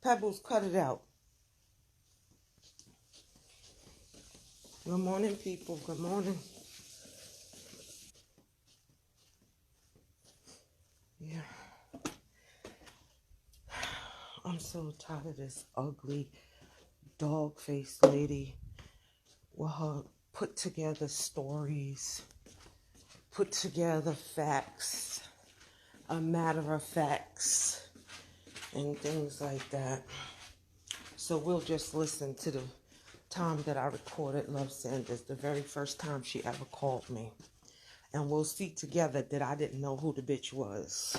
Pebbles, cut it out. Good morning, people. Good morning. Yeah. I'm so tired of this ugly dog-faced lady with her put together stories, put together facts, a matter of facts, and things like that. So we'll just listen to the time that I recorded Love2Saunders, the very first time she ever called me. And we'll see together that I didn't know who the bitch was.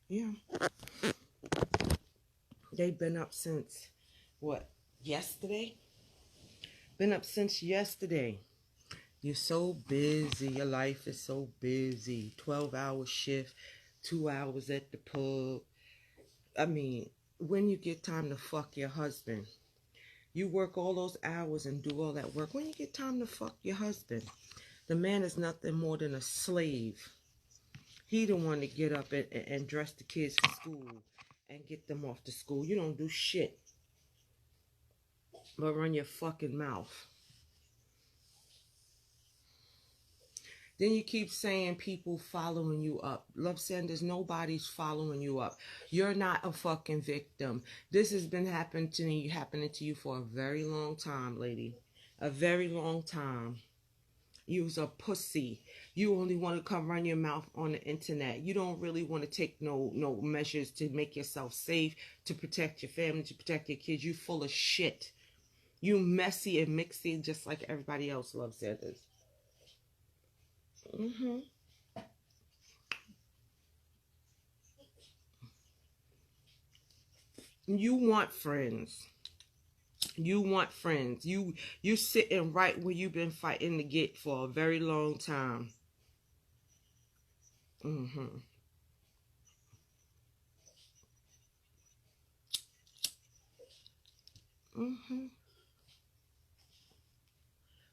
Yeah. They've been up since, what, yesterday? Been up since yesterday. You're so busy. Your life is so busy. 12-hour shift, 2 hours at the pub. I mean, when you get time to fuck your husband, you work all those hours and do all that work. When you get time to fuck your husband, the man is nothing more than a slave. He the one to get up and dress the kids for school and get them off to school. You don't do shit but run your fucking mouth. Then you keep saying people following you up. Love2Saunders, nobody's following you up. You're not a fucking victim. This has been happening to you for a very long time, lady. A very long time. You was a pussy. You only want to come run your mouth on the internet. You don't really want to take no measures to make yourself safe, to protect your family, to protect your kids. You full of shit. You messy and mixy just like everybody else, Love2Saunders. You want friends. You want friends. You sitting right where you've been fighting to get for a very long time.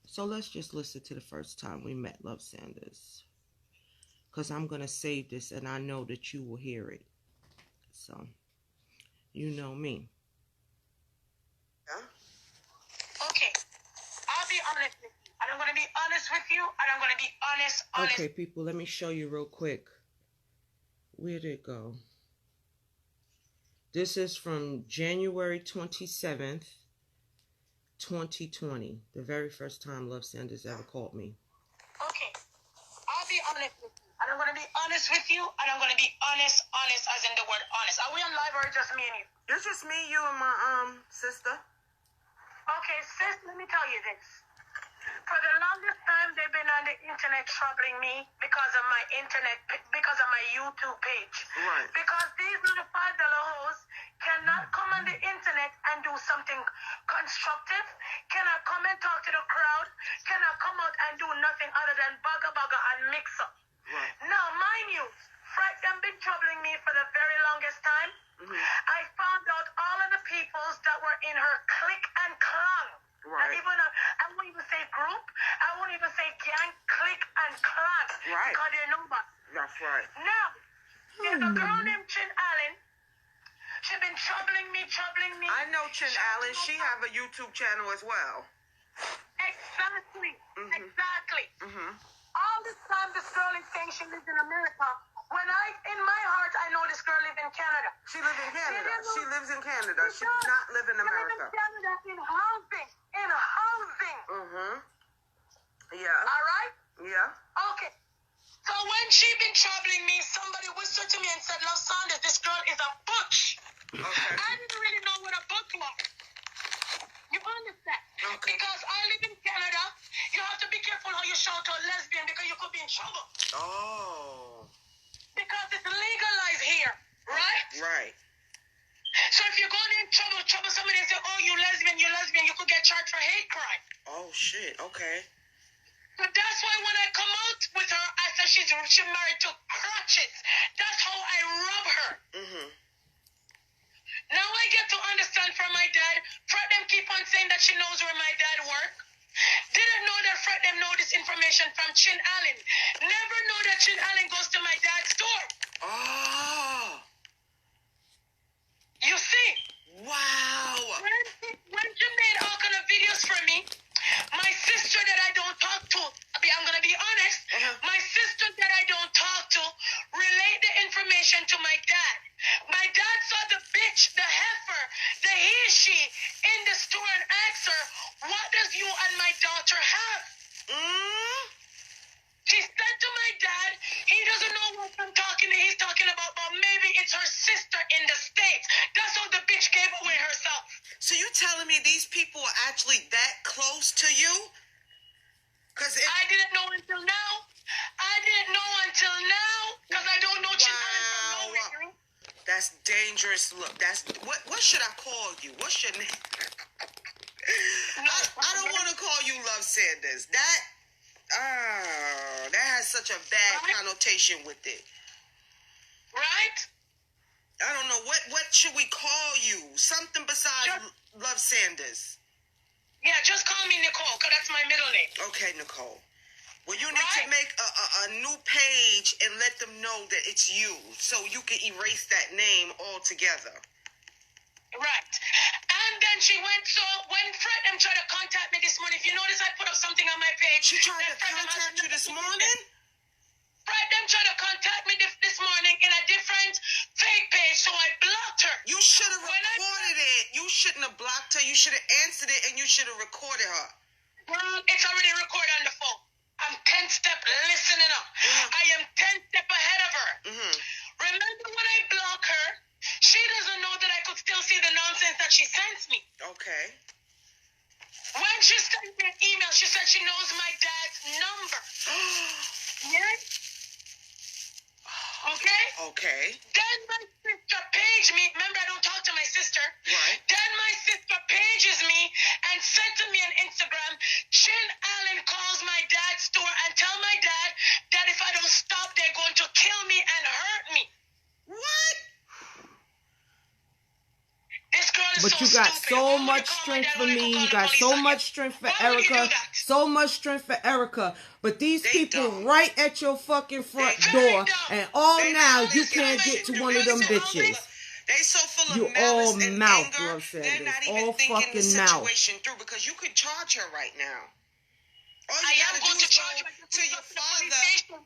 So let's just listen to the first time we met, Love2Saunders. Because I'm going to save this and I know that you will hear it. So, you know me. Yeah? Okay. I'll be honest with you. And I'm going to be honest with you. And I'm going to be honest. Okay, people, let me show you real quick. Where'd it go? This is from January 27th, 2020. The very first time Love2Saunders ever called me. Okay. I'll be honest with you. And I'm going to be honest with you. And I'm going to be honest as in the word honest. Are we on live or just me and you? It's just me, you, and my sister. Okay, sis, let me tell you this. For the longest time, they've been on the internet troubling me because of my YouTube page. Right. Because these little $5 hoes cannot come on the internet and do something constructive, cannot come and talk to the crowd, cannot come out and do nothing other than bugger and mix up. Right. Now, mind you, Fred them been troubling me for the very longest time. I found out all of the peoples that were in her clique and clan. Right. I won't even say group. I won't even say gang, clique, and clan. Right. Because they're nobody. That's right. Now, there's a girl named Chin Allen. She's been troubling me. I know Chin Allen. She have a YouTube channel as well. Exactly. All this time, this girl is saying she lives in America. When in my heart, I know this girl lives in Canada. She lives in Canada. She lives in Canada. She does not live in America. She lives in Canada in housing. Yeah. All right? Yeah. Okay. So when she been troubling me, somebody whispered to me and said, Love2Saunders, this girl is a butch. Okay. I didn't really know what a butch was. You understand? Okay. Because I live in Canada, you have to be careful how you shout to a lesbian because you could be in trouble. Oh. Because it's legalized here, right? Right. So if you're going in trouble somebody and say, oh, you lesbian, you could get charged for hate crime. Oh, shit. Okay. But that's why when I come out with her, I said she's married to crotchets. That's how I rub her. Now I get to understand from my dad. Fred them keep on saying that she knows where my dad work. Didn't know that Fred them know this information from Chin Allen. Never know that Chin Allen goes to my dad's store. Oh. You see? Wow. When you made all kind of videos for me, my sister that I don't talk to, I'm going to be honest, my sister that I don't talk to relayed the information to my dad. My dad saw the bitch, the heifer, the he, she in the store and asked her, what does you and my daughter have? She said to my dad, he doesn't know what he's talking about, but maybe it's her sister in the States. That's how the bitch gave away herself. So you telling me these people are actually that close to you? I didn't know until now. Because I don't know Chin Allen from nowhere. That's dangerous. Look, what should I call you? What's your name? I don't want to call you Love2Saunders. That has such a bad connotation with it. Right? I don't know. What should we call you? Something besides Love2Saunders. Yeah, just call me Nicole, because that's my middle name. Okay, Nicole. Well, you need to make a new page and let them know that it's you, so you can erase that name altogether. Right. And then she went, so when Fred tried to contact me this morning, if you notice I put up something on my page. She tried to contact you this morning? Fred tried to contact me this morning in a different fake page, so I blocked her. You should have recorded it. You shouldn't have blocked her. You should have answered it, and you should have recorded her. Well, it's already recorded on the phone. I'm 10 step listening up. I am 10 step ahead of her. Remember when I block her, she doesn't know that I could still see the nonsense that she sends me. Okay. When she sent me an email, she said she knows my dad's number. Yeah? Okay? Okay. Then my sister paged me. Remember, I don't talk to my sister. Right. Then my sister pages me and sent to me on Instagram, Chin Allen calls my dad's store and tell my dad that if I don't stop, they're going to kill me and hurt me. What? This girl is but you got so much strength for me. You got so much strength for Erica. So much strength for Erica. But these people right at your fucking front door. And all now you can't get to one of them bitches. They so full of you malice all and mouth, anger, they're not even all thinking fucking the situation mouth. through, because you could charge her right now. All you I gotta am going do to is charge go her to your father.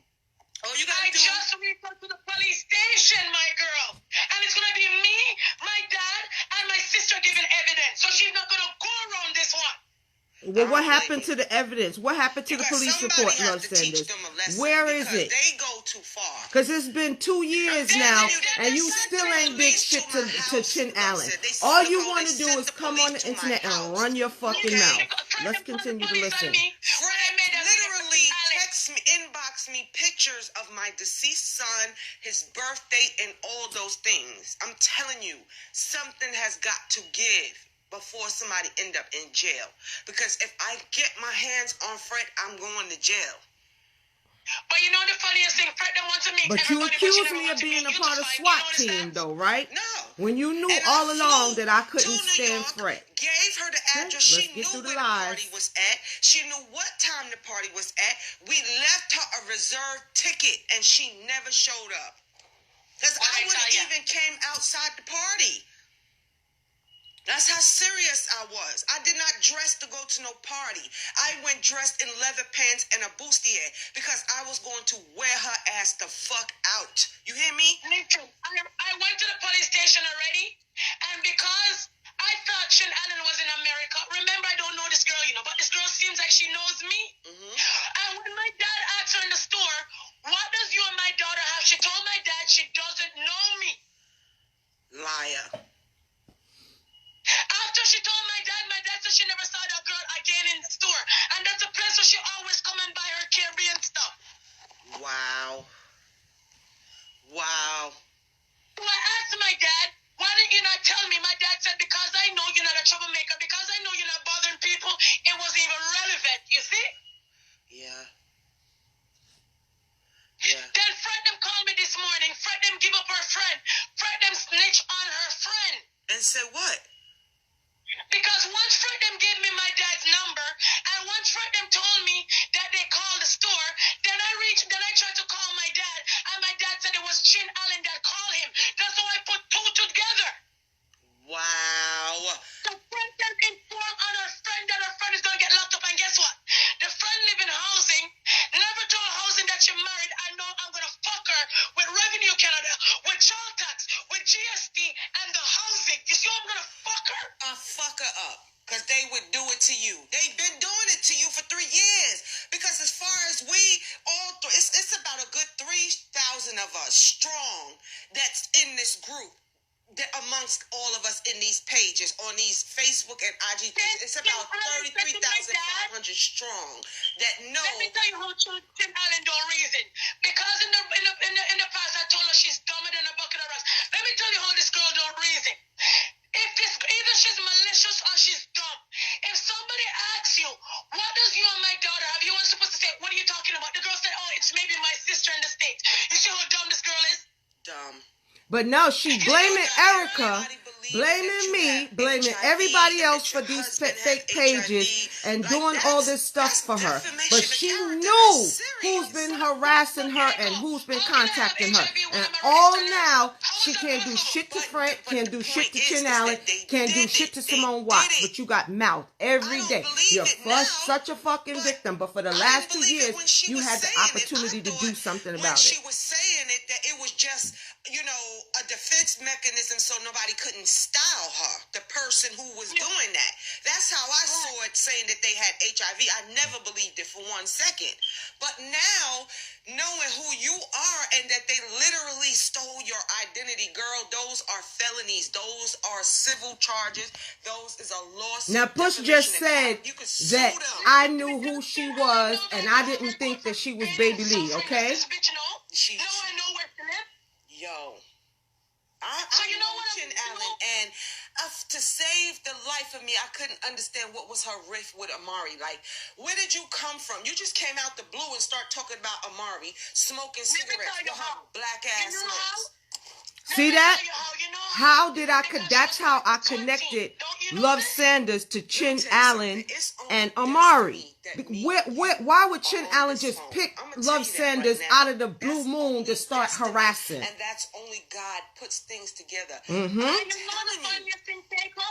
All you I gotta do. just reached out to the police station, my girl. And it's going to be me, my dad, and my sister giving evidence. So she's not going to go around this one. Well, what happened to the evidence? What happened to the police report, Love2Saunders? Where is it? They go too far. Because it's been 2 years now, and you still ain't big shit to Chin Allen. All you want to do is come on the internet and run your fucking mouth. Let's continue to listen. Fred literally text me, inbox me pictures of my deceased son, his birth date, and all those things. I'm telling you, something has got to give before somebody end up in jail. Because if I get my hands on Fred, I'm going to jail. But you know the funniest thing, Fred don't want to meet But you accused me of being a part of SWAT team, though, right? No. When you knew all along that I couldn't stand Fred. Gave her the address. She knew where the party was at. She knew what time the party was at. We left her a reserved ticket, and she never showed up. Because I wouldn't even came outside the party. That's how serious I was. I did not dress to go to no party. I went dressed in leather pants and a bustier because I was going to wear her ass the fuck out. You hear me? Me too. I went to the police station already, and because I thought Chin Allen was in America, remember I don't know this girl, but this girl seems like she knows me. And when my dad asked her in the store, what does you and my daughter have? She told my dad she doesn't know me. Liar. After she told my dad said she never saw that girl again in the store. And that's a place where she always come and buy her Caribbean stuff. Wow. So I asked my dad, why didn't you not tell me? My dad said, because I know you're not a troublemaker, because I know you're not bothering people, it wasn't even relevant, you see? Yeah. Then Fred them called me this morning. Fred them give up her friend. Fred them snitch on her friend. And say what? Because once Fred them gave me my dad's number And once Fred them told me that they called the store, then I tried to call my dad, and my dad said it was Chin Allen that called him. That's how I put two together. Wow. The friend then informed on her friend that her friend is going to get locked up, and guess what? The friend live in housing, never told housing that she married. I know I'm going to fuck her with Revenue Canada, with child tax, with GST, and the housing. You see how I'm going to fuck her? Fuck her up. Because they would do it to you. They've been doing it to you for 3 years. Because as far as we all, it's about a good 3,000 of us strong that's in this group. Amongst all of us in these pages, on these Facebook and IG pages, it's about 33,500 strong that know. Let me tell you how Tim Allen don't reason. Because in the past I told her she's dumber than a bucket of rocks. Let me tell you how this girl don't reason. Either she's malicious or she's dumb. If somebody asks you, what does you and my daughter have, you are supposed to say, what are you talking about? The girl said, oh, it's maybe my sister in the States. You see how dumb this girl is? Dumb. But no, she blaming Erica, blaming me, blaming everybody else for these fake pages and doing all this stuff for her. But she knew who's been harassing her and who's been contacting her. And all now, she can't do shit to Fred, can't do shit to Chin Allen, can't do shit to Simone Watts. But you got mouth every day. You're such a fucking victim. But for the last 2 years, you had the opportunity to do something about it. She was saying it, that it was just, you know, a defense mechanism so nobody couldn't style her, the person who was doing that. That's how I saw it, saying that they had HIV. I never believed it for 1 second. But now, knowing who you are and that they literally stole your identity, girl, those are felonies. Those are civil charges. Those is a lawsuit. Now, Push just said that I knew who she was and I didn't think that she was Baby Lee, okay? This bitch know. No, I know where to live. Yo, I know Chin Allen, and to save the life of me, I couldn't understand what was her riff with Amari. Like, where did you come from? You just came out the blue and start talking about Amari smoking cigarettes with her black ass lips. See that? How did I? That's how I connected Love2Saunders to Chin Allen and Amari. Why would Chin Allen just pick Love2Saunders out of the blue moon to start harassing? And that's only God puts things together. You know the funniest thing, Keiko?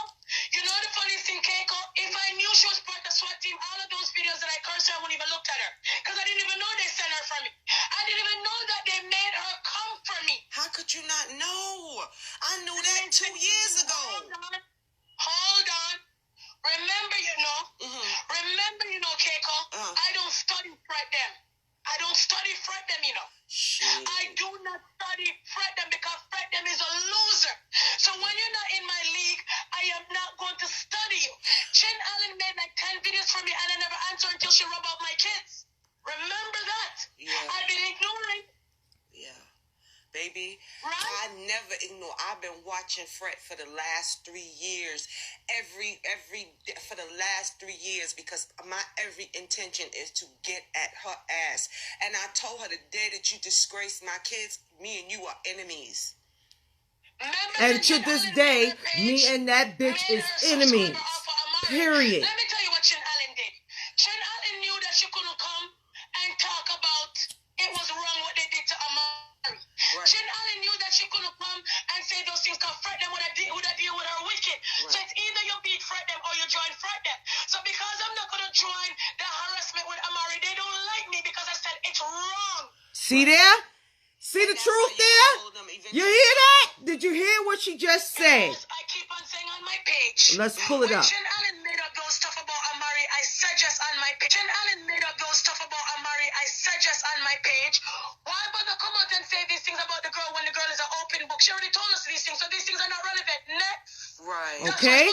If I knew she was part of the SWAT team, all of those videos that I cursed her, I wouldn't even look at her. Because I didn't even know they sent her from me. I didn't even know that they made her come for me. How could you not know? I knew that 2 years ago. Hold on. Remember, Keiko, I don't study Fred them. I don't study Fred them, you know. Shit. I do not study Fred them because Fred them is a loser. So when you're not in my league, I am not going to study you. Chin Allen made like 10 videos for me and I never answered until she rubbed out my kids. Remember that? Yeah. I've been ignoring. Yeah. Baby, right? I never ignore. I've been watching Fred for the last 3 years. For the last 3 years, because my every intention is to get at her ass. And I told her the day that you disgraced my kids, me and you are enemies. And to this day, me and that bitch is enemies. Period. Let me tell you what Chin Allen did. Chin Allen knew that she couldn't come and talk about it was wrong what they did to Amari. Right. Chin Allen knew that she couldn't come and say those things because Fred them would have deal with her wicked. Right. So it's either you beat Fred them or you join Fred them. So because I'm not going to join the harassment with Amari, they don't like me because I said it's wrong. See there? See the truth there? You hear that? Did you hear what she just said? I keep on saying on my page. Let's pull it up. When Chin Allen made up those stuff about Amari, I suggest on my page. Chin Allen made up those stuff about Amari, I suggest on my page. Why bother come out and say these things about the girl when the girl is an open book? She already told us these things, so these things are not relevant. Next. Right. Okay.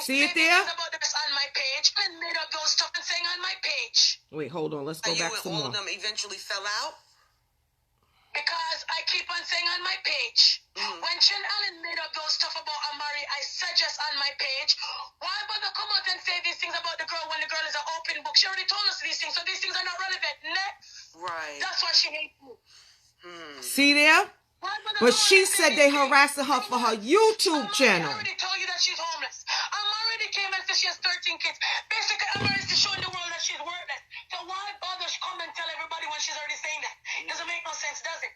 See it there? About this on my page. And made up those stuff and saying on my page. Wait, hold on. Let's go back some more. All of them eventually fell out? Because I keep on saying on my page, when Chin Allen made up those stuff about Amari, I suggest on my page, why bother come out and say these things about the girl when the girl is an open book? She already told us these things, so these things are not relevant. Next. Right. That's why she hates me. See there? But she said they harassing her for her YouTube channel. I already told you that she's homeless. Amari came and said she has 13 kids. Basically, Amari is showing the world that she's already saying that. Doesn't make no sense, does it?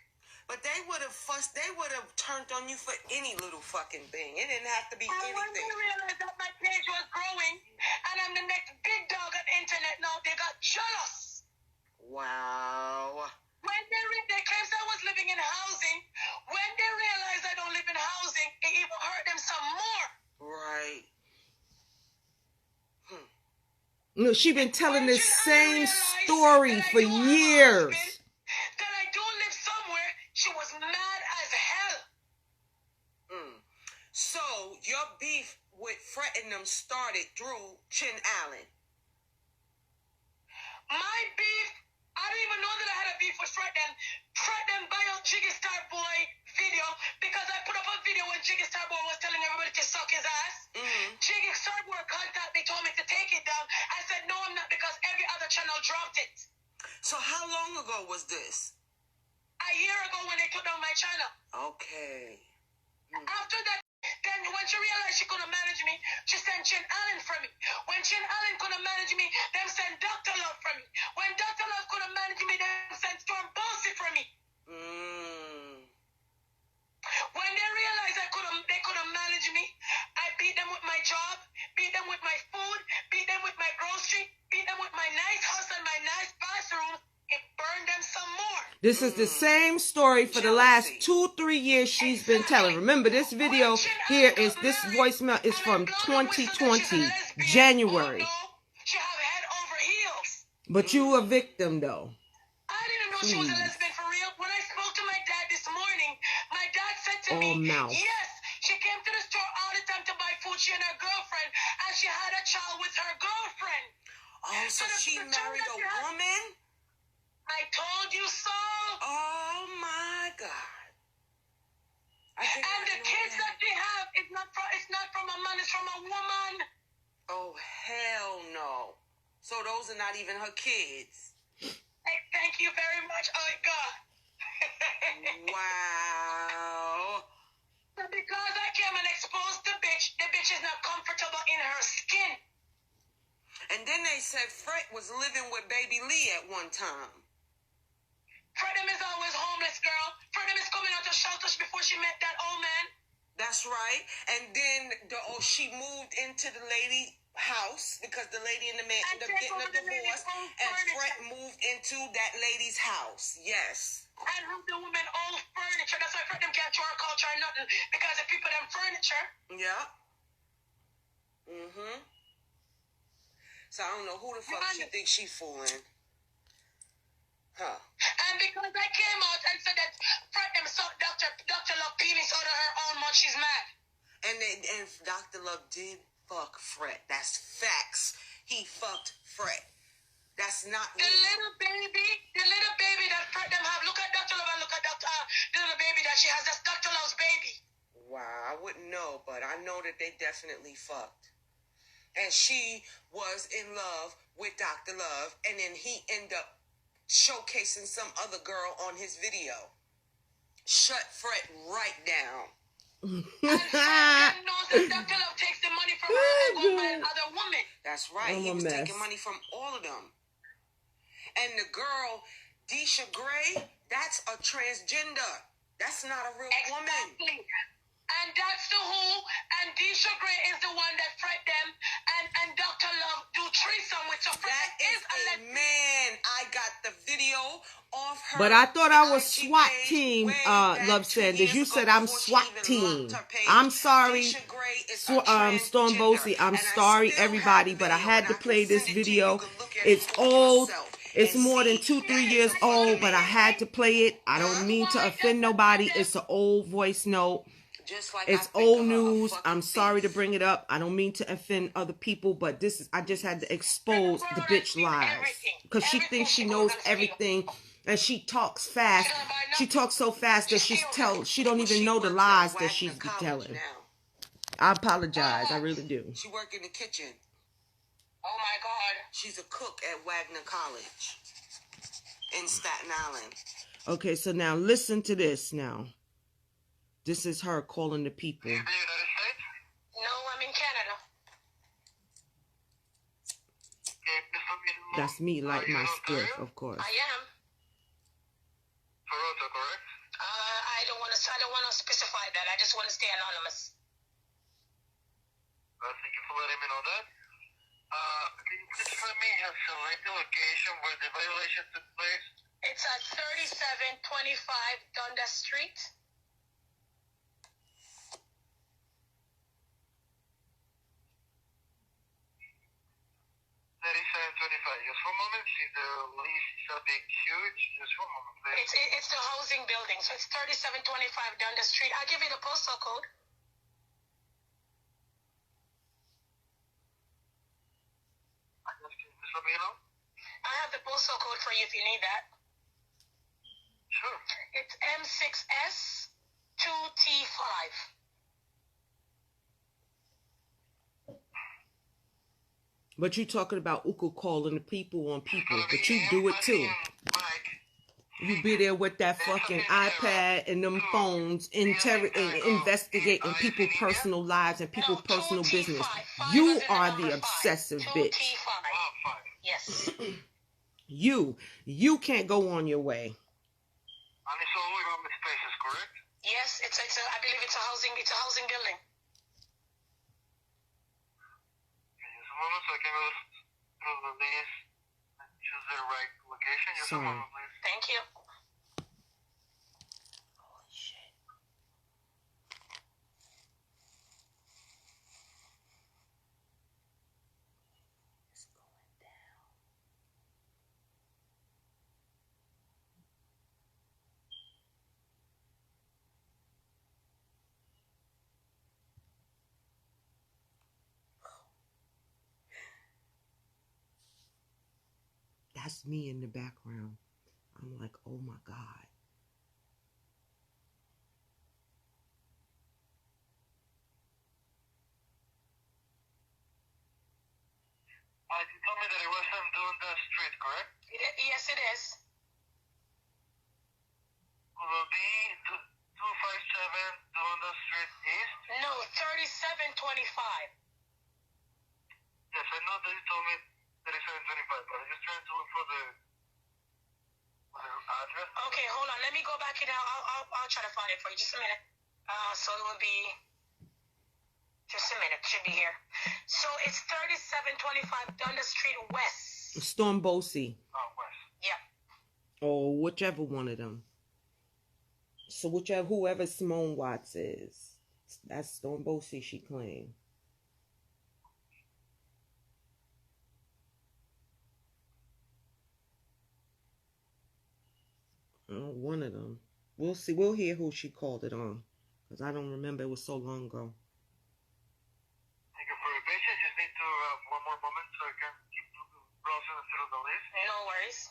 But they would have fussed. They would have turned on you for any little fucking thing. It didn't have to be When anything. they realized that my page was growing, and I'm the next big dog on the internet now, they got jealous. Wow. When they claimed I was living in housing, when they realized I don't live in housing, it even hurt them some more. Right. No, she been telling this same story for years. That I do live somewhere, she was mad as hell. So your beef with Fred and them started through Chin Allen. My beef, I don't even know that I had a beef with Fred them. Fred them buy out Jiggy Star Boy video because I put up a video when Jiggy Star Boy was telling everybody to suck his ass. Jiggy Star Boy contacted me, told me to take it down. I said no, I'm not, because every other channel dropped it. So how long ago was this? A year ago when they took down my channel. Okay. After that, then when she realized she couldn't manage me, she sent Chin Allen for me. When Chin Allen couldn't manage me, them sent Dr. Love for me. When Dr. Love couldn't manage me, them sent Storm Bossy for me. When they realized they couldn't manage me, I beat them with my job, beat them with my food, beat them with my grocery, beat them with my nice house and my nice bathroom. It burned them some more. This is the same story for the last 2-3 years she's been telling. Remember, this video here is, this voicemail is from 2020, January. She have head over heels. But you a victim, though. I didn't know she was a lesbian for real. When I spoke to my dad this morning, my dad said to me, yes, she came to the store all the time to buy food, she and her girlfriend, and she had a child with her girlfriend. Oh, so she married a woman? I told you so. Oh my God. And the kids that they have, it's not from a man, it's from a woman. Oh, hell no. So those are not even her kids. Thank you very much. Oh, God. Wow. But because I came and exposed the bitch is not comfortable in her skin. And then they said Fred was living with Baby Lee at one time. Fredem is always homeless, girl. Fredem is coming out of shelters before she met that old man. That's right. And then she moved into the lady house because the lady and the man ended up getting a divorce, and Fred moved into that lady's house. Yes. And the woman old furniture. That's why Fredem can't show her culture or nothing, because the people them furniture. Yeah. So I don't know who the fuck she thinks she fooling. Huh. And because I came out and said that Fredem saw Dr. Love penis out of her own mouth, she's mad. And Dr. Love did fuck Fred. That's facts. He fucked Fred. That's not the little baby that Fredem have. Look at Dr. Love and look at the little baby that she has. That's Dr. Love's baby. Wow, I wouldn't know, but I know that they definitely fucked. And she was in love with Dr. Love, and then he ended up showcasing some other girl on his video. Shut Fred right down. And Fred knows that Dr. Love takes the money from her and goes by another woman. That's right. He was taking money from all of them. And the girl, Deisha Gray, that's a transgender. That's not a real woman. And that's the who. And Deisha Gray is the one that Fred them and Dr. Love do threesome with. So Fred that is a man. I got the video off her. But I thought I was SWAT team, Love2Saunders. You said I'm SWAT team. I'm sorry, Storm Bossy. I'm sorry, everybody, but I had to play this video. It's old. It's more than 2-3 years old, but I had to play it. I don't mean to offend nobody. It's an old voice note. It's old news. I'm sorry to bring it up. I don't mean to offend other people, but I just had to expose the bitch lies. Because she thinks she knows everything, and she talks fast. She talks so fast that she don't even know the lies that she's telling. I apologize. I really do. She work in the kitchen. Oh my God. She's a cook at Wagner College in Staten Island. Okay, so now listen to this now. This is her calling the people. No, I'm in Canada. That's me, like my spirit, of course. I am. to specify that. I just want to stay anonymous. Thank you for letting me know that. Can you please let me select the location where the violation took place? It's at 3725 Dundas Street. 3725. Just one moment. See, the lease is a big, huge. Just one moment, please. It's the housing building, so it's 3725 Dundas Street. I'll give you the postal code. Can you just let me know? I have the postal code for you if you need that. Sure. It's M6S 2T5. But you talking about Uko calling the people on people, but you do it too. You be there with that fucking iPad and them phones, investigating people's personal lives and people's personal business. You are the obsessive bitch. Yes. You can't go on your way. And it's only on the spaces, correct? Yes, I believe it's a housing building. Just a moment so I can go through the list and choose the right location. Just a moment, please. Thank you. Holy shit. It's going down. That's me in the background. I'm like, oh my God. You told me that it wasn't doing the street, correct? Yes, it is. Will it be 257 Dundas Street East? No, 3725. Yes, I know that you told me 3725, but I'm just trying to look for the address. Okay, hold on. Let me go back in. I'll try to find it for you. Just a minute. So it will be. Just a minute. Should be here. So it's 3725 Dundas Street West. Stormbosi. Oh, west. Yeah. Or whichever one of them. So whoever Simone Watts is. That's Stormbosi, she claimed. One of them. We'll see. We'll hear who she called it on. Because I don't remember. It was so long ago. Thank you for your patience. Just need to one more moment so I can keep browsing through the list. No worries.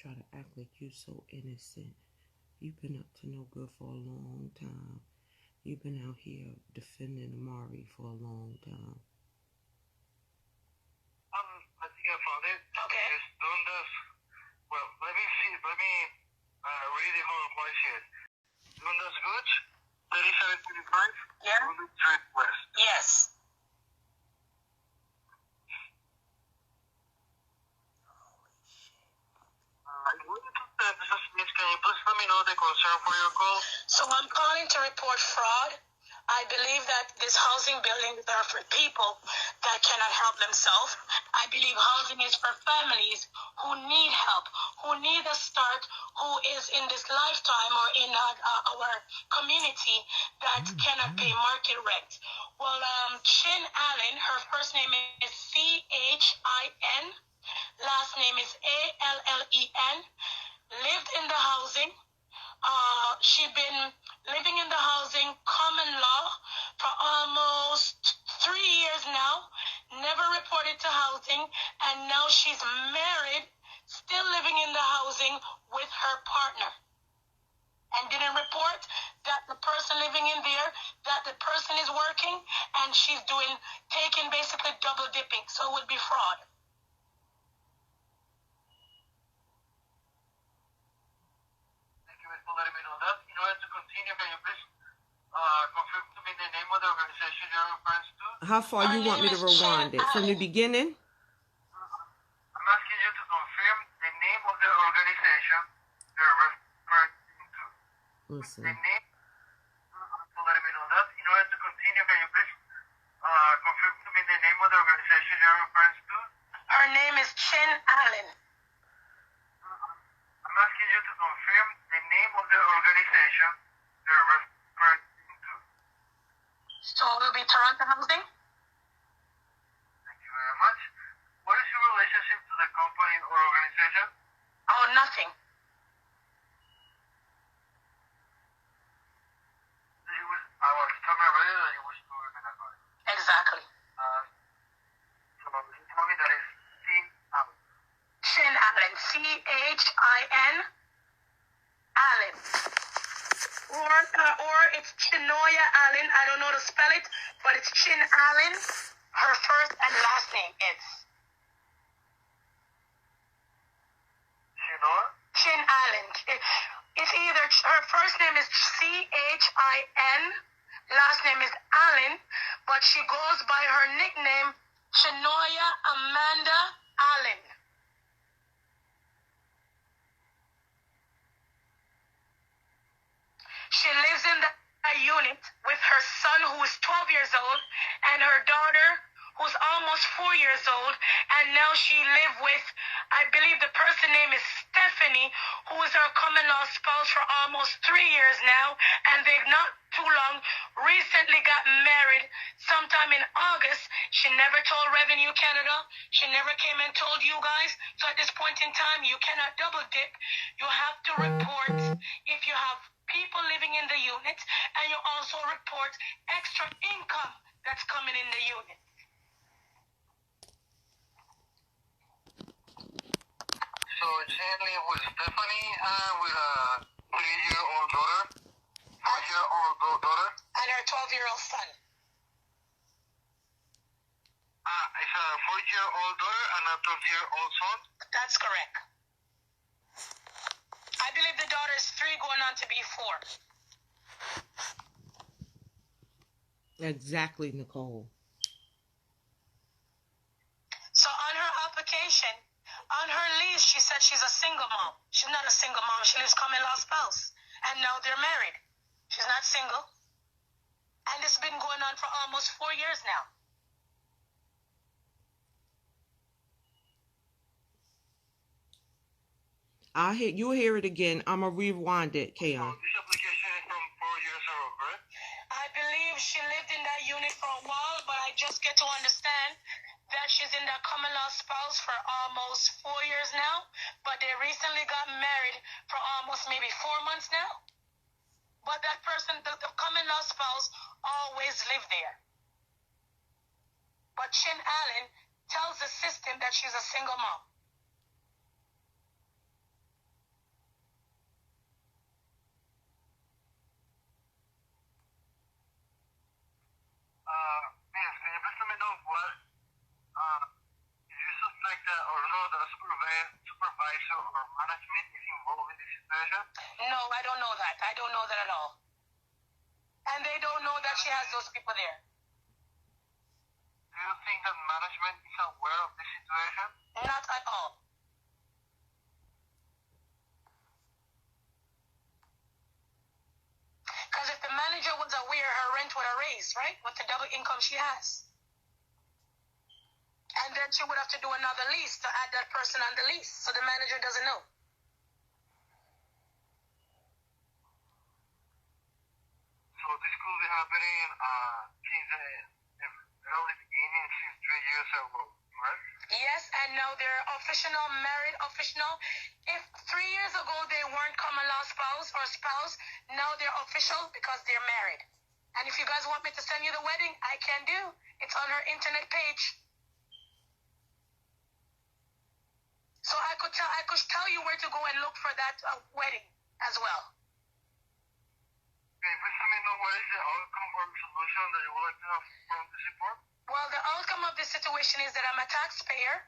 Try to act like you so innocent. You've been up to no good for a long time. You've been out here defending Amari for a long time. I think I found it. Okay. It's Dundas. Well, let me see. Let me read it on my shit. Dundas Gooch, 3725. Yeah. Dundas Street West. Yes. Can you please let me know the concern for your call? So I'm calling to report fraud. I believe that this housing buildings are for people that cannot help themselves. I believe housing is for families who need help, who need a start, who is in this lifetime or in our community that cannot pay market rent. Well, Chin Allen, her first name is CHIN, last name is ALLEN, lived in the housing. married, still living in the housing with her partner, and didn't report that the person living in there, that the person is working, and she's taking basically double dipping, so it would be fraud. Thank you for letting me know that. In order to continue, can you please confirm to me the name of the organization you're referring to? How far you want me to rewind it? From the beginning? I'm asking you to confirm the name of the organization you're referring to. Listen. The name, for letting me know that. In order to continue, can you please confirm to me the name of the organization you're referring to? Her name is Chin Allen. I'm asking you to confirm the name of the organization you're referring to. So it will be Toronto Housing? Thank you very much. What is your relationship to the company or organization? Oh, nothing. I was talking already that you wish to remain anonymous. Exactly. So you told me that is Chin Allen. Chin Allen. Chin Allen. Or it's Chinoya Allen. I don't know how to spell it, but it's Chin Allen. Her first and last name is Chinoa? Chin Allen. It's either her first name is Chin, last name is Allen, but she goes by her nickname Chinoya Amanda Allen. She lives in the unit with her son, who is 12 years old, and her daughter, who's almost 4 years old, and now she lives with, I believe the person name is Stephanie, who is her common law spouse for almost 3 years now, and they've not too long recently got married sometime in August. She never told Revenue Canada. She never came and told you guys. So at this point in time, you cannot double dip. You have to report if you have people living in the unit, and you also report extra income that's coming in the unit. So Chandler with Stephanie with a 3-year-old daughter, 4-year-old daughter, And her 12-year-old son. it's a 4-year-old daughter and a 12-year-old son. That's correct. I believe the daughter is 3 going on to be 4. Exactly, Nicole. So on her application, on her lease, she said she's a single mom. She's not a single mom. She lives common law spouse. And now they're married. She's not single. And it's been going on for almost 4 years now. You'll hear it again. I'm going to rewind it, Keon. So this application is from 4 years ago, correct? I believe she lived in that unit for a while, but I just get to understand that she's in that common law spouse for almost 4 years now, but they recently got married for almost maybe 4 months now. But that person, the common law spouse, always lived there. But Chin Allen tells the system that she's a single mom. Miss, can you please let me know what, if you suspect that or know that a supervisor or management is involved in this situation? No, I don't know that. I don't know that at all. And they don't know that she has those people there. Do you think that management is aware of this situation? Not at all. Because if the manager was aware, her rent would have raised, right? With the double income she has. And then she would have to do another lease to add that person on the lease. So the manager doesn't know. So this could be happening since the early beginning, since 3 years ago, right? Yes, and now they're official, married, official. If 3 years ago they weren't common law spouse or spouse, now they're official because they're married. And if you guys want me to send you the wedding, I can do. It's on her internet page. where to go and look for that wedding as well. Okay, please let me know what is the outcome or solution that you would like to have from this report? Well, the outcome of this situation is that I'm a taxpayer,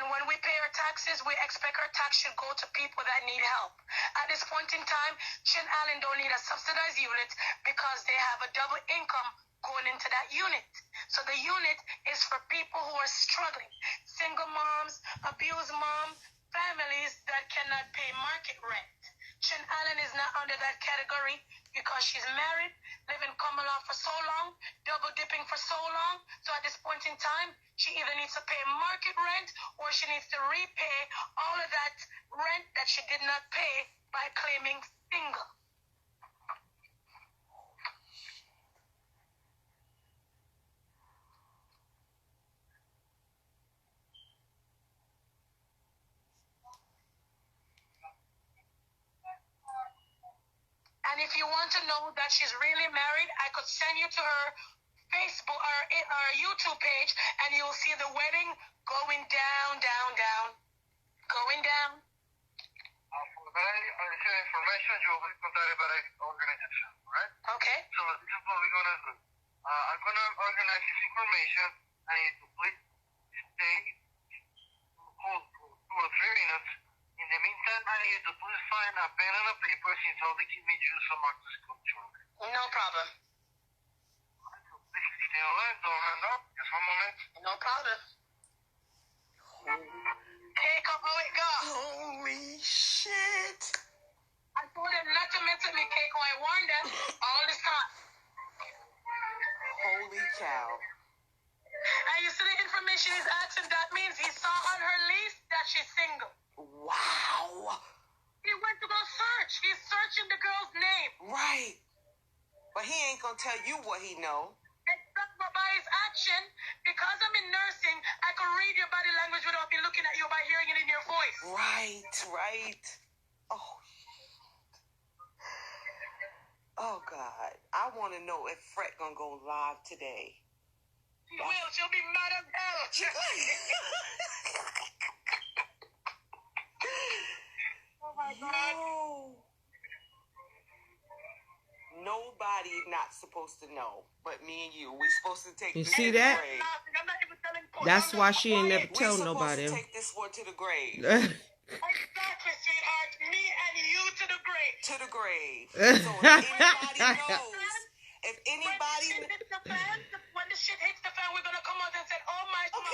and when we pay our taxes, we expect our tax should go to people that need help. At this point in time, Chin Allen don't need a subsidized unit because they have a double income going into that unit. So the unit is for people who are struggling, single moms, abused moms, families that cannot pay market rent. Chin Allen is not under that category because she's married, living common law for so long, double dipping for so long. So at this point in time, she either needs to pay market rent or she needs to repay all of that rent that she did not pay by claiming single. And if you want to know that she's really married, I could send you to her Facebook or YouTube page, and you'll see the wedding going down, down, down, going down. For that additional information, you will be contacted by the organization, right? Okay. So this is what we're going to do. I'm going to organize this information. I need to please stay hold for 2 or 3 minutes. In the meantime, I need to please find a pen and a paper since I'll be giving you some access control. No problem. So please stay online, don't hang up. Just 1 moment. No problem. Keiko, how it go? Holy shit. I told them not to mess with me, Keiko. I warned them all this time. Holy cow. And you see the information he's asking, that means he saw on her lease that she's single. Wow. He went to go search. He's searching the girl's name. Right. But he ain't gonna tell you what he know. Except by his action, because I'm in nursing, I can read your body language without me looking at you by hearing it in your voice. Right, right. Oh, oh God. I want to know if Fred gonna go live today. She will. She'll be mad as hell. Oh my God. No. Nobody not supposed to know but me and you. We supposed to take You this see to the that? grave. I'm not even telling you. That's why she ain't never We tell supposed nobody. to take this one to the grave. Exactly, sweetheart. Me and you to the grave. To the grave. So if anybody knows, if anybody... When the shit hits the fan, we're gonna come out and say, "Oh my God."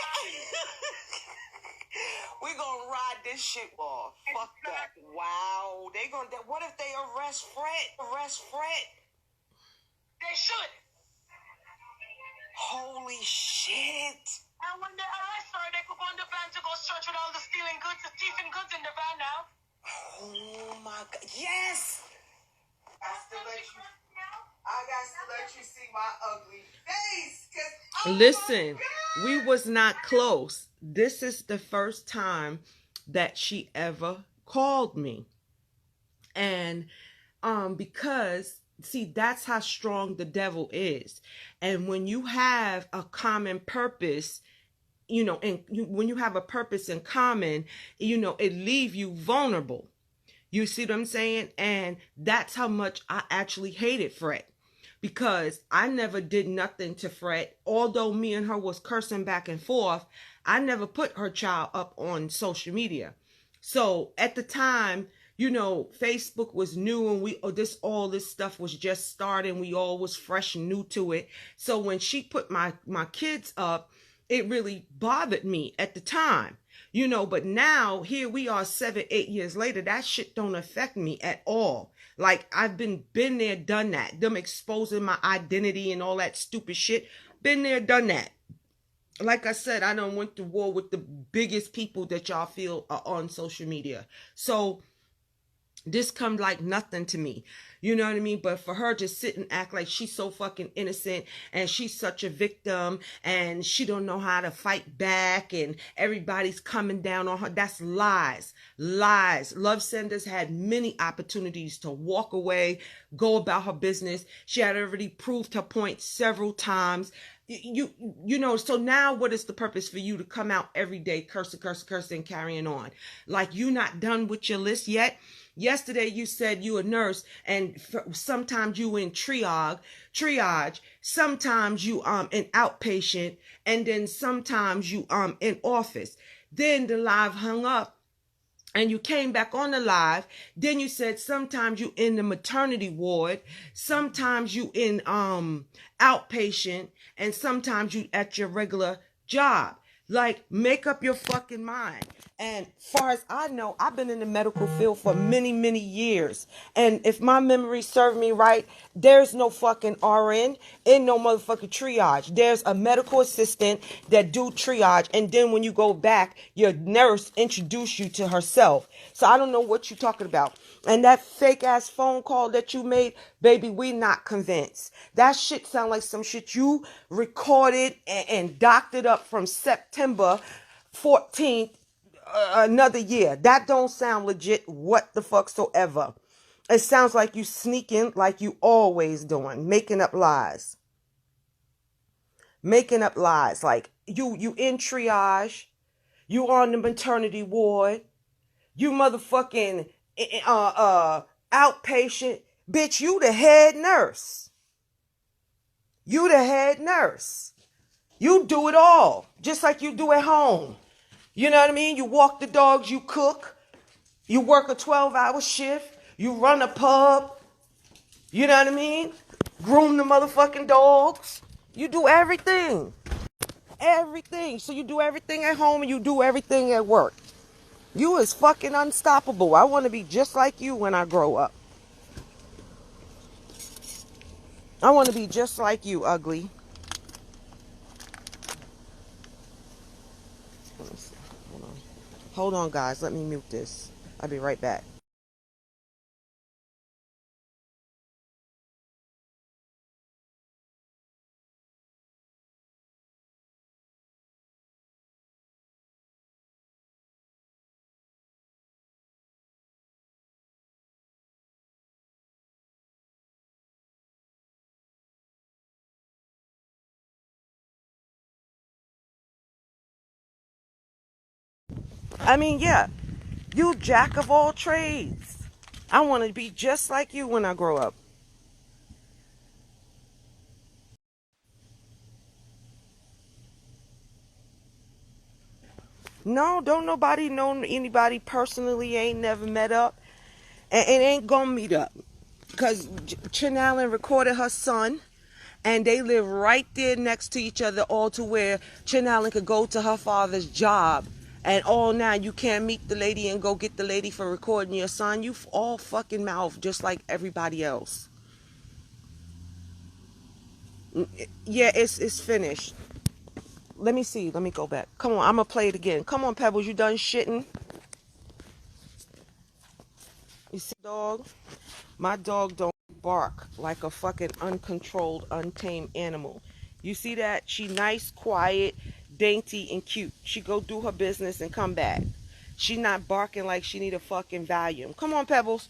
We're gonna ride this shit off. Fuck that. Wow. They gonna... What if they arrest Fred? They should. Holy shit. And when they arrest her, they could go on the van to go search with all the stealing goods, the thieving goods in the van now. Oh my God. Yes. I got to let you see my ugly face. Listen, we was not close. This is the first time that she ever called me. And because, see, that's how strong the devil is. And when you have a common purpose, you know, and when you have a purpose in common, you know, it leave you vulnerable. You see what I'm saying? And that's how much I actually hated Fred. Because I never did nothing to Fred. Although me and her was cursing back and forth, I never put her child up on social media. So at the time, you know, Facebook was new and all this stuff was just starting. We all was fresh and new to it. So when she put my kids up, it really bothered me at the time. You know, but now here we are 7-8 years later, that shit don't affect me at all. Like I've been there, done that. Them exposing my identity and all that stupid shit. Been there, done that. Like I said, I done went to war with the biggest people that y'all feel are on social media. So this come like nothing to me. You know what I mean? But for her to sit and act like she's so fucking innocent and she's such a victim and she don't know how to fight back and everybody's coming down on her, that's lies. Lies. Love2Saunders had many opportunities to walk away, go about her business. She had already proved her point several times. You know, so now what is the purpose for you to come out every day cursing, carrying on? Like you not done with your list yet? Yesterday you said you a nurse, and sometimes you in triage, sometimes you in outpatient, and then sometimes you in office. Then the live hung up and you came back on the live. Then you said sometimes you in the maternity ward, sometimes you in outpatient, and sometimes you at your regular job. Like, make up your fucking mind. And far as I know, I've been in the medical field for many, many years. And if my memory serves me right, there's no fucking RN in no motherfucking triage. There's a medical assistant that do triage. And then when you go back, your nurse introduce you to herself. So I don't know what you're talking about. And that fake ass phone call that you made, baby, we not convinced. That shit sound like some shit you recorded and doctored up from September 14th, another year. That don't sound legit what the fuck so ever. It sounds like you sneaking like you always doing, making up lies. Making up lies. Like you in triage, you on the maternity ward, you motherfucking outpatient. Bitch, you the head nurse. You the head nurse. You do it all, just like you do at home. You know what I mean? You walk the dogs, you cook, you work a 12-hour shift, you run a pub, you know what I mean? Groom the motherfucking dogs. You do everything. Everything. So you do everything at home and you do everything at work. You is fucking unstoppable. I want to be just like you when I grow up. I want to be just like you, ugly. Let me see. Hold on, guys. Let me mute this. I'll be right back. I mean, yeah, you jack of all trades. I want to be just like you when I grow up. No, don't nobody know anybody personally, ain't never met up, and ain't gonna meet up. Because Chanelin recorded her son, and they live right there next to each other, all to where Chanelin could go to her father's job. And all now you can't meet the lady and go get the lady for recording your son. You all fucking mouth just like everybody else. Yeah, it's finished. Let me see. Let me go back. Come on, I'm going to play it again. Come on, Pebbles, you done shitting? You see, dog? My dog don't bark like a fucking uncontrolled, untamed animal. You see that? She nice, quiet, dainty, and cute. She go do her business and come back. She not barking like she need a fucking volume. Come on, Pebbles.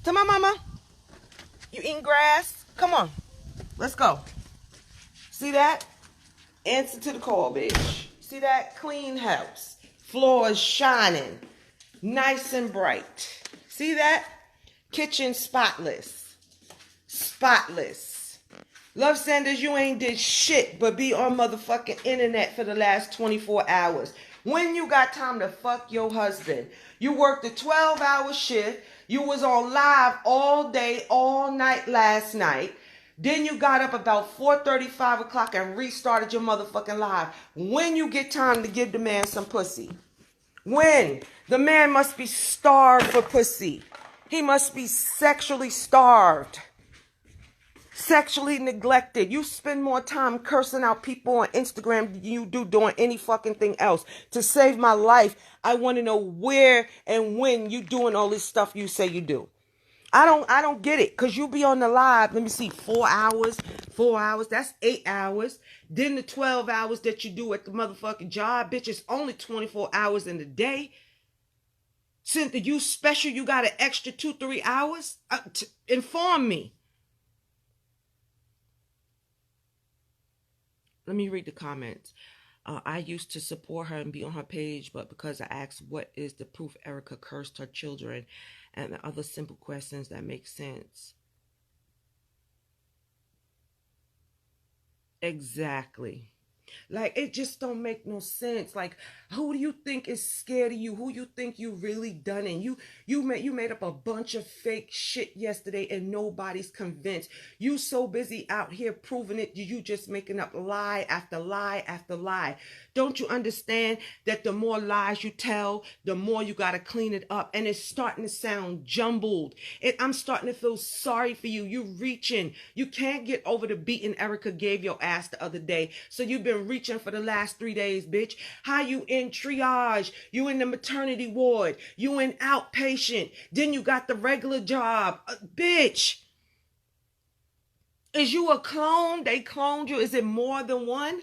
Come on, mama. You eating grass? Come on. Let's go. See that? Answer to the call, bitch. See that? Clean house. Floors shining. Nice and bright. See that? Kitchen spotless. Spotless. Love2Saunders, you ain't did shit but be on motherfucking internet for the last 24 hours. When you got time to fuck your husband? You worked a 12-hour shift. You was on live all day, all night last night. Then you got up about 4:30, 5 o'clock and restarted your motherfucking live. When you get time to give the man some pussy? When? The man must be starved for pussy. He must be sexually starved. Sexually neglected. You spend more time cursing out people on Instagram than you do doing any fucking thing else. To save my life, I want to know where and when you doing all this stuff you say you do. I don't get it. Cause you be on the live, let me see, 4 hours, that's 8 hours. Then the 12 hours that you do at the motherfucking job, bitch, it's only 24 hours in the day. Since you special, you got an extra 2-3 hours? Inform me. Let me read the comments. I used to support her and be on her page, but because I asked what is the proof Erica cursed her children and other simple questions that make sense. Exactly. Like, it just don't make no sense. Like, who do you think is scared of you? Who you think you really done? And you made up a bunch of fake shit yesterday and nobody's convinced. You so busy out here proving it, you just making up lie after lie after lie. Don't you understand that the more lies you tell, the more you got to clean it up? And it's starting to sound jumbled. I'm starting to feel sorry for you. You reaching. You can't get over the beating Erica gave your ass the other day. So you've been reaching for the last 3 days, bitch. How you in triage? You in the maternity ward. You in outpatient. Then you got the regular job. Bitch. Is you a clone? They cloned you. Is it more than one?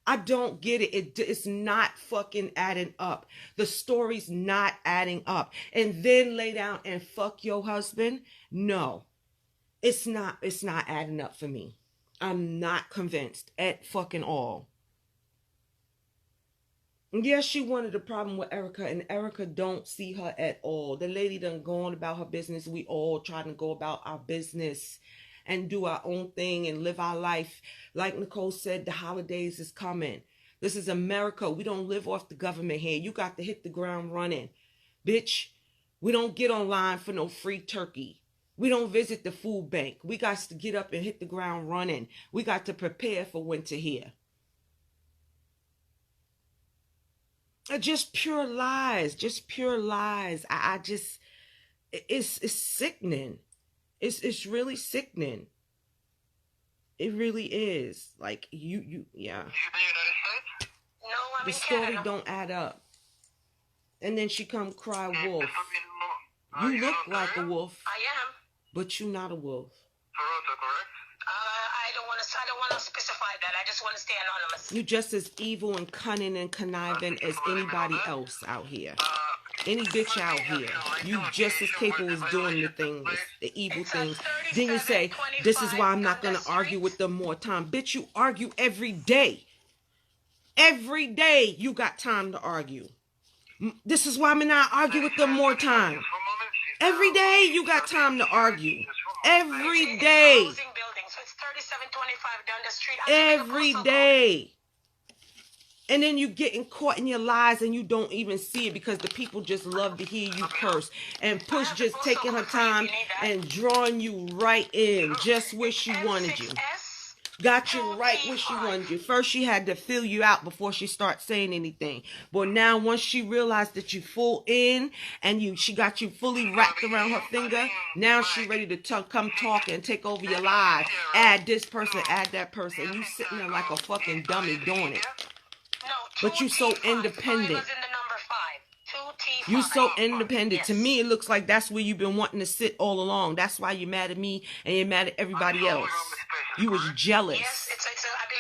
I don't get it. It's not fucking adding up. The story's not adding up. And then lay down and fuck your husband? No. It's not adding up for me. I'm not convinced at fucking all. Yes, she wanted a problem with Erica, and Erica don't see her at all. The lady done gone about her business. We all trying to go about our business and do our own thing and live our life. Like Nicole said, the holidays is coming. This is America. We don't live off the government here. You got to hit the ground running. Bitch, we don't get online for no free turkey. We don't visit the food bank. We got to get up and hit the ground running. We got to prepare for winter here. Just pure lies. Just pure lies. I just, it's sickening. It's really sickening. It really is. Like, yeah. You in the United States? No, I'm The in story Canada. don't add up. And then she come cry wolf. You You look like a wolf, I am. but you not a wolf. Toronto, correct? I don't want to specify that. I just want to stay anonymous. You just as evil and cunning and conniving as anybody else out here. Any bitch out here. You just as capable as doing the things, the evil things. Then you say, this is why I'm not going to argue with them more time. Bitch, you argue every day. Every day you got time to argue. This is why I'm not argue with them more time. Every day you got time to argue. Every day. So it's 3725 down the street. Every day. And then you getting caught in your lies and you don't even see it because the people just love to hear you curse. And Push just taking her time and drawing you right in just where she wanted you. Got you right where she wanted you. First, she had to fill you out before she starts saying anything. But now, once she realized that you full in and she got you fully wrapped around her finger, now she ready to come talk and take over your life. Add this person, add that person. You sitting there like a fucking dummy doing it. But you so independent. You so independent. To me, it looks like that's where you've been wanting to sit all along. That's why you're mad at me and you're mad at everybody else. You was jealous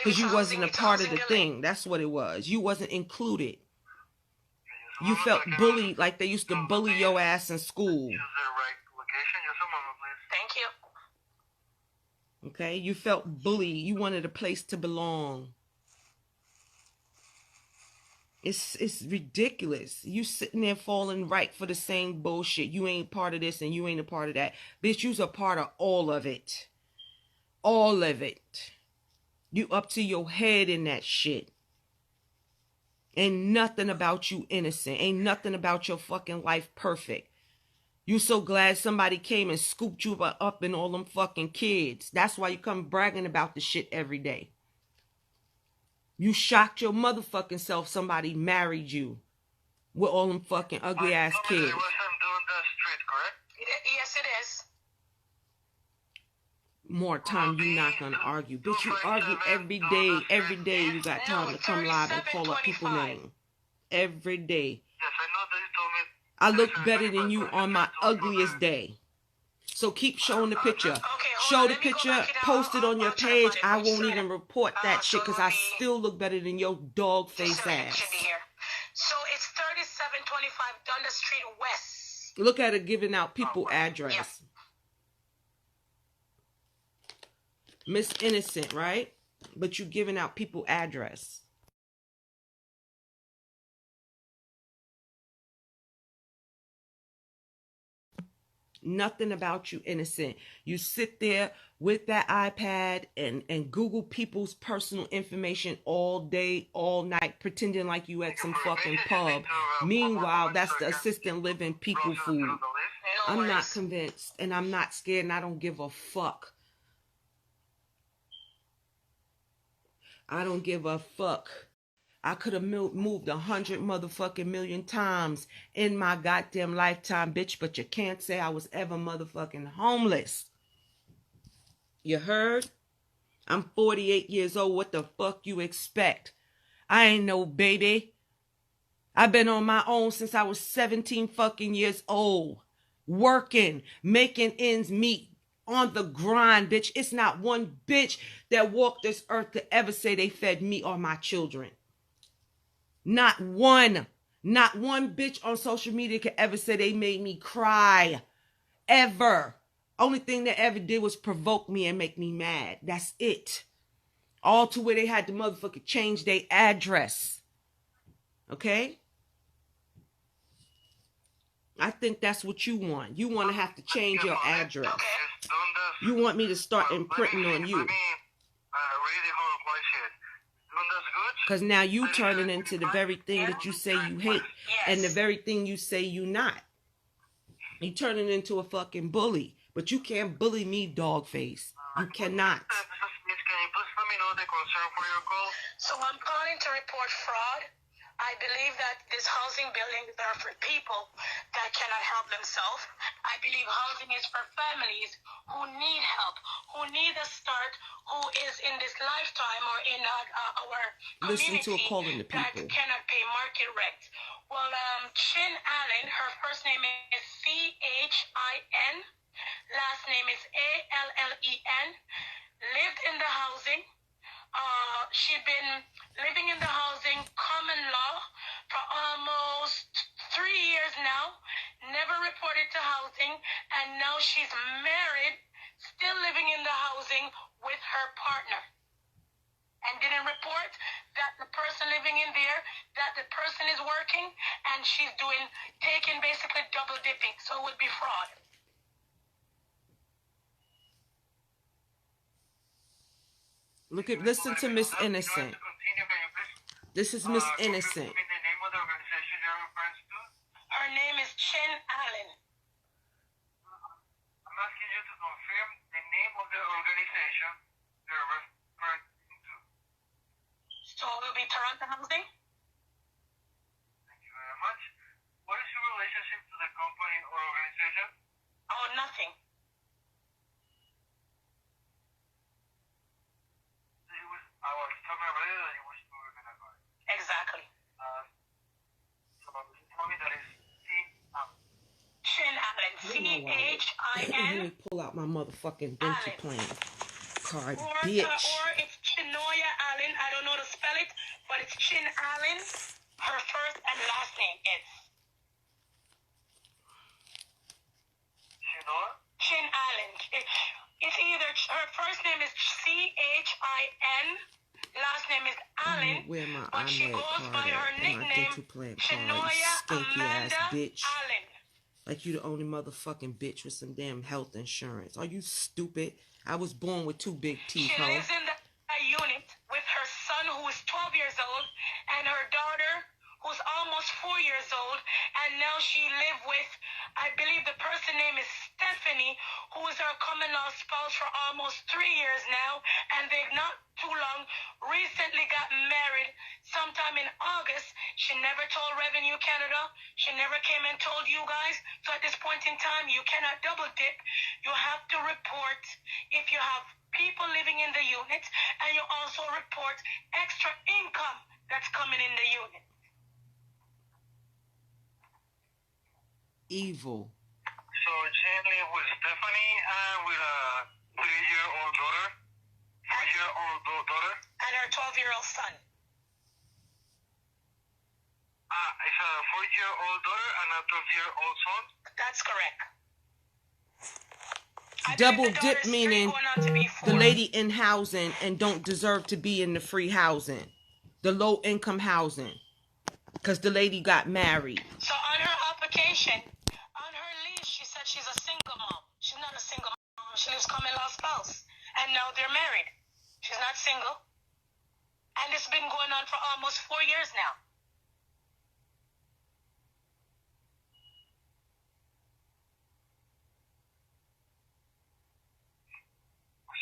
because you wasn't a part of the thing. That's what it was. You wasn't included. You felt bullied like they used to bully your ass in school. Thank you. Okay? You felt bullied. You wanted a place to belong. It's ridiculous. You sitting there falling right for the same bullshit. You ain't part of this and you ain't a part of that. Bitch, you's a part of all of it. All of it. You up to your head in that shit. Ain't nothing about you innocent. Ain't nothing about your fucking life perfect. You so glad somebody came and scooped you up in all them fucking kids. That's why you come bragging about the shit every day. You shocked your motherfucking self somebody married you with all them fucking ugly ass kids. Yes, it is. More time you not gonna argue. Bitch, you argue every day. Every day you got time to come live and call up people's names. Every day. I look better than you on my ugliest day. So keep showing the picture. Show the picture, post it on your page. I won't even report that shit because I still look better than your dog face ass. So it's 3725 down the street west. Look at it giving out people address. Yep. Miss Innocent, right? But you giving out people address. Nothing about you innocent. You sit there with that iPad and Google people's personal information all day, all night, pretending like you at some fucking pub. Meanwhile, that's the assistant living people food. I'm not convinced, and I'm not scared, and I don't give a fuck. I don't give a fuck. I could have moved 100 motherfucking million times in my goddamn lifetime, bitch, but you can't say I was ever motherfucking homeless. You heard? I'm 48 years old. What the fuck you expect? I ain't no baby. I've been on my own since I was 17 fucking years old. Working, making ends meet. On the grind, bitch. It's not one bitch that walked this earth to ever say they fed me or my children. Not one. Not one bitch on social media could ever say they made me cry. Ever. Only thing they ever did was provoke me and make me mad. That's it. All to where they had to motherfucking change their address. Okay? I think that's what you want. You want to have to change your address. You want me to start imprinting on you. Because now you turning into the very thing that you say you hate. And the very thing you say you not. You turning into a fucking bully. But you can't bully me, dog face. You cannot. Miss, can you please let me know the concern for your call? So I'm calling to report fraud. I believe that these housing buildings are for people that cannot help themselves. I believe housing is for families who need help, who need a start, who is in this lifetime or in our Listen community to a call in the that people. cannot pay market rent. Well, Chin Allen, her first name is Chin, last name is Allen, lived in the housing. She'd been living in the housing common law for almost 3 years now, never reported to housing, and now she's married, still living in the housing with her partner. And didn't report that the person living in there, that the person is working, and she's taking basically double dipping, so it would be fraud. Listen to Miss Innocent. This is Miss Innocent. Her name is Chin Allen. I'm asking you to confirm the name of the organization you're referring to. So it will be Toronto Housing? Thank you very much. What is your relationship to the company or organization? Oh, nothing. I was talking already that you wish to work in a car. Exactly. So you told me that is Chin Allen. Let me pull out my motherfucking dental plan card, bitch. Or it's Chinoya Allen. I don't know to spell it, but it's Chin Allen. Her first and last name is Chinoa? Chin Allen. It's either her first name is Chin, last name is Allen, Where my but she iMed goes card by her at? My nickname dental plan card, Chinoya you skanky Amanda ass bitch. Allen. Like you the only motherfucking bitch with some damn health insurance. Are you stupid? I was born with 2 big teeth, She ho. lives in the unit with her son who is 12 years old and her daughter who's almost 4 years old, and now she live with, I believe the person name is Stephanie, who is her common law spouse for almost 3 years now, and they've not too long recently got married sometime in August. She never told Revenue Canada. She never came and told you guys. So at this point in time, you cannot double dip. You have to report if you have people living in the unit, and you also report extra income that's coming in the unit. Evil. So she live with Stephanie and with a 3-year-old daughter? 4-year-old daughter? And her 12-year-old son. It's a 4-year-old daughter and a 12-year-old son? That's correct. Double dip meaning the lady in housing and don't deserve to be in the free housing, the low income housing, because the lady got married. So on her application, on her lease, she said she's a single mom. She's not a single mom. She lives common law spouse. And now they're married. She's not single. And it's been going on for almost 4 years now.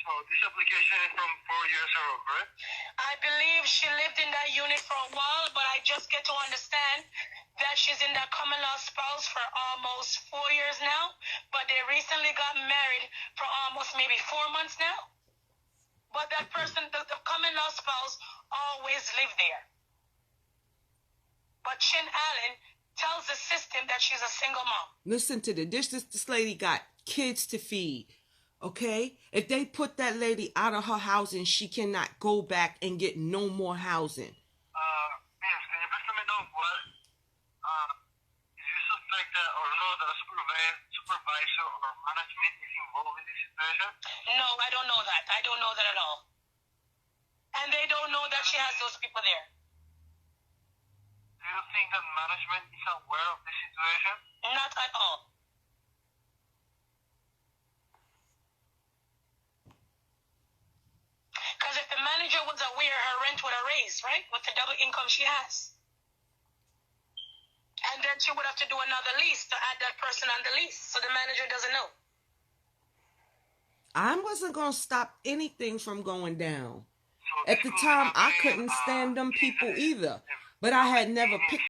So this application is from 4 years ago, correct? I believe she lived in that unit for a while, but I just get to understand that she's in that common law spouse for almost 4 years now. But they recently got married for almost maybe 4 months now. But that person, the common law spouse, always lived there. But Chin Allen tells the system that she's a single mom. Listen to this lady got kids to feed. Okay? If they put that lady out of her housing, she cannot go back and get no more housing. Miss, can you please let me know what, if you suspect that or know that a supervisor or management is involved in this situation? No, I don't know that. I don't know that at all. And they don't know that she has those people there. Do you think that management is aware of this situation? Not at all. Because if the manager was aware, her rent would have raised, right? With the double income she has. And then she would have to do another lease to add that person on the lease. So the manager doesn't know. I wasn't going to stop anything from going down. At the time, I couldn't stand them people either. But I had never picked